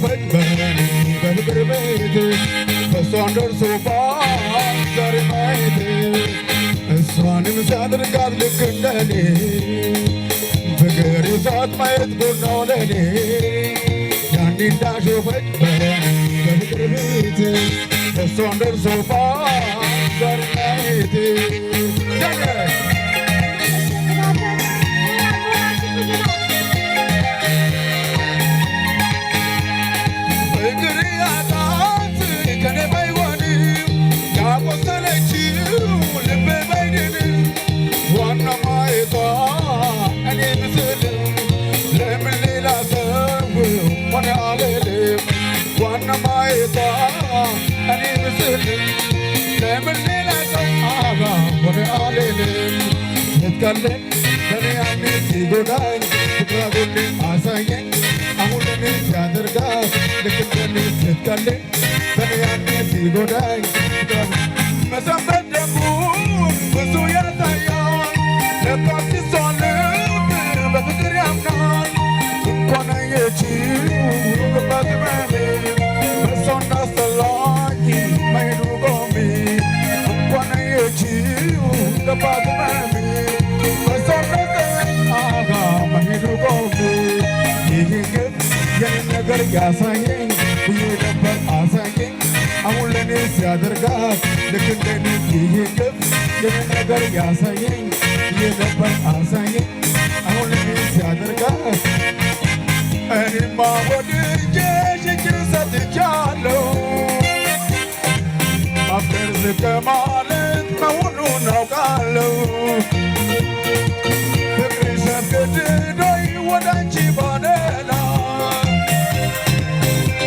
ሾፈች በኔ በፍቅር ቤት እሷን ደርሶባት ዛሬ ማየት እሷንም ሲያደርጋት ልክ እንደኔ ፍቅር ይዟት ማየት ጉድ ነው ለኔ ያኔ እንዳሾፈች በኔ በፍቅር ቤት እሷን ደርሶባት ዛሬ ማየት Kalle, kane aane sigodai, tukra gole asaye, amulane chadarga, lekin kane kalle, kane aane sigodai, tukra masam damu, musuya taya, lekasi sole, bakri amnan, kona yechi, kapat mane, masona salai, mainu gomi, kona yechi, kapat mane. ነገር ያሳየኝ ብዬ ነበር አሳየኝ አሁን ለኔ ሲያደርጋት ልክ እንደኔ ይሄ ግፍ የኔ ነገር ያሳየኝ ብዬ ነበር አሳየኝ አሁን ለኔ ሲያደርጋት እኔማ ወድጄሽ እጅን ሰጥቻለሁ ማፍቀር ዝቅ ማለት መሆኑን አውቃለሁ ፍቅርሽ አስገድዶኝ ወደ አንቺ ባደላ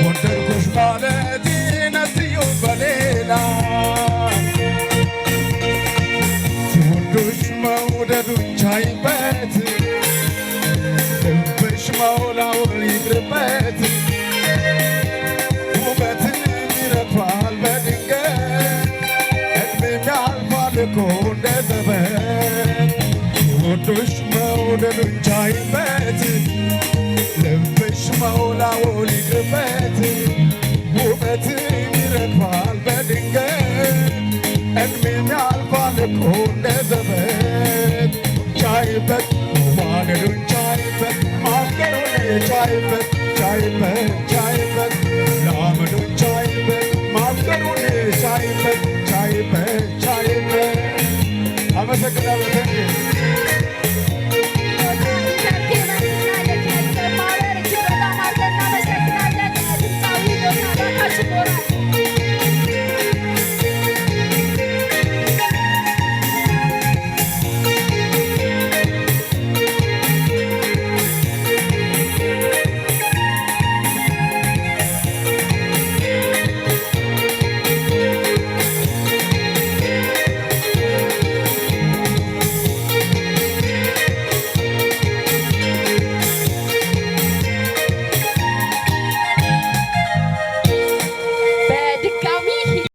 ወደድኩሽ ማለቴ ነትዮ በሌላ ሲወዱሽ መውደዱን ቻይበት ልብሽ መውላውን ይቅርበት ውበትን ይረቷል በድንገት እድሜም ያልፋል እኮ እንደ ዘበት ሲወዱሽ